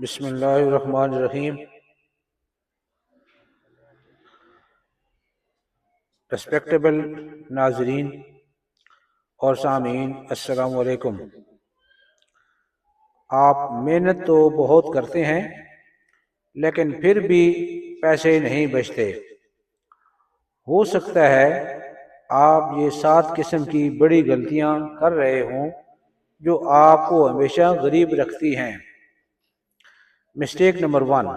بسم اللہ الرحمن الرحیم۔ ریسپیکٹیبل ناظرین اور سامعین، السلام علیکم۔ آپ محنت تو بہت کرتے ہیں لیکن پھر بھی پیسے نہیں بچتے۔ ہو سکتا ہے آپ یہ 7 قسم کی بڑی غلطیاں کر رہے ہوں جو آپ کو ہمیشہ غریب رکھتی ہیں۔ مسٹیک نمبر 1،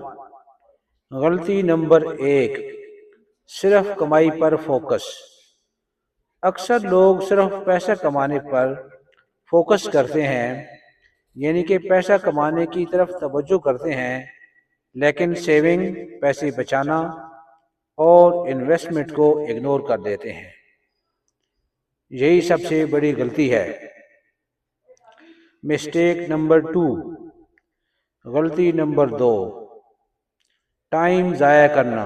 غلطی نمبر 1، صرف کمائی پر فوکس۔ اکثر لوگ صرف پیسہ کمانے پر فوکس کرتے ہیں، یعنی کہ پیسہ کمانے کی طرف توجہ کرتے ہیں، لیکن سیونگ، پیسے بچانا اور انویسٹمنٹ کو اگنور کر دیتے ہیں۔ یہی سب سے بڑی غلطی ہے۔ مسٹیک نمبر 2، غلطی نمبر 2، ٹائم ضائع کرنا۔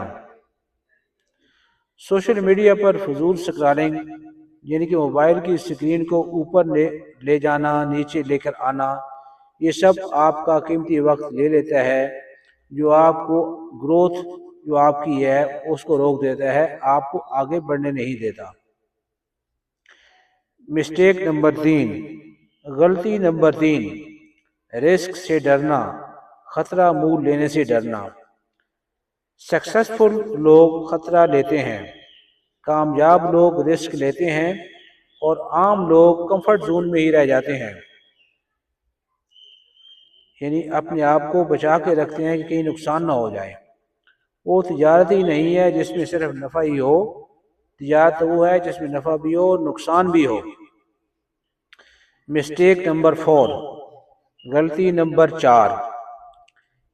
سوشل میڈیا پر فضول سکرالنگ، یعنی کہ موبائل کی اسکرین کو اوپر لے جانا، نیچے لے کر آنا، یہ سب آپ کا قیمتی وقت لے لیتا ہے، جو آپ کو گروتھ جو آپ کی ہے اس کو روک دیتا ہے، آپ کو آگے بڑھنے نہیں دیتا۔ مسٹیک نمبر 3، غلطی نمبر 3، رسک سے ڈرنا، خطرہ مول لینے سے ڈرنا۔ سکسیسفل لوگ خطرہ لیتے ہیں، کامیاب لوگ رسک لیتے ہیں، اور عام لوگ کمفرٹ زون میں ہی رہ جاتے ہیں، یعنی اپنے آپ کو بچا کے رکھتے ہیں کہ کہیں نقصان نہ ہو جائے۔ وہ تجارت ہی نہیں ہے جس میں صرف نفع ہی ہو، تجارت وہ ہے جس میں نفع بھی ہو اور نقصان بھی ہو۔ مسٹیک نمبر 4، غلطی نمبر 4،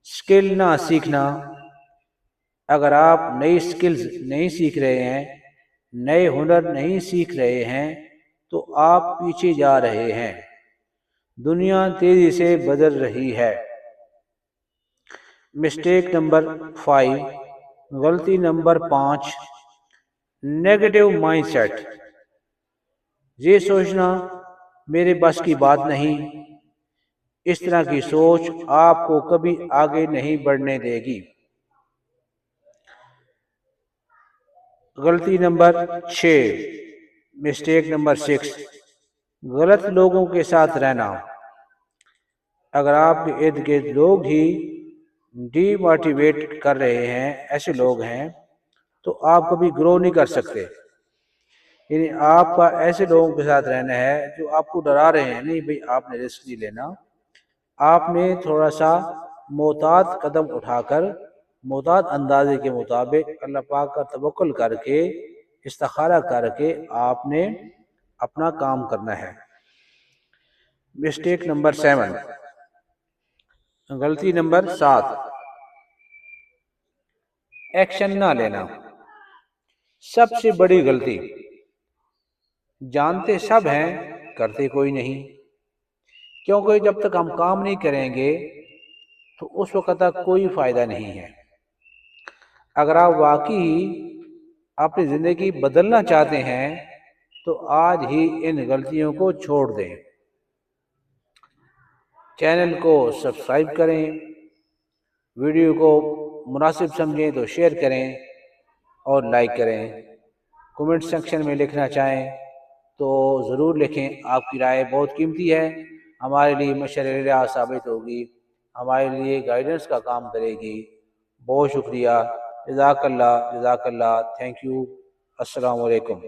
سکل نہ سیکھنا۔ اگر آپ نئی سکلز نہیں سیکھ رہے ہیں، نئے ہنر نہیں سیکھ رہے ہیں، تو آپ پیچھے جا رہے ہیں۔ دنیا تیزی سے بدل رہی ہے۔ مسٹیک نمبر 5، غلطی نمبر 5، نیگیٹو مائنڈ سیٹ۔ یہ سوچنا میرے بس کی بات نہیں، اس طرح کی سوچ آپ کو کبھی آگے نہیں بڑھنے دے گی۔ غلطی نمبر 6، مسٹیک نمبر 6، غلط لوگوں کے ساتھ رہنا۔ اگر آپ کے ارد گرد لوگ ہی ڈی موٹیویٹ کر رہے ہیں، ایسے لوگ ہیں، تو آپ کبھی گرو نہیں کر سکتے۔ یعنی آپ کا ایسے لوگوں کے ساتھ رہنا ہے جو آپ کو ڈرا رہے ہیں، نہیں بھئی آپ نے رسک نہیں لینا، آپ نے تھوڑا سا محتاط قدم اٹھا کر، محتاط اندازے کے مطابق اللہ پاک کا توکل کر کے، استخارہ کر کے آپ نے اپنا کام کرنا ہے۔ مسٹیک نمبر 7، غلطی نمبر 7، ایکشن نہ لینا۔ سب سے بڑی غلطی، جانتے سب ہیں کرتے کوئی نہیں، کیونکہ جب تک ہم کام نہیں کریں گے تو اس وقت تک کوئی فائدہ نہیں ہے۔ اگر آپ واقعی اپنی زندگی بدلنا چاہتے ہیں تو آج ہی ان غلطیوں کو چھوڑ دیں۔ چینل کو سبسکرائب کریں، ویڈیو کو مناسب سمجھیں تو شیئر کریں اور لائک کریں۔ کمنٹ سیکشن میں لکھنا چاہیں تو ضرور لکھیں، آپ کی رائے بہت قیمتی ہے، ہمارے لیے مشرِ راہ ثابت ہوگی، ہمارے لیے گائیڈنس کا کام کرے گی۔ بہت شکریہ، جزاک اللہ، تھینک یو، السلام علیکم۔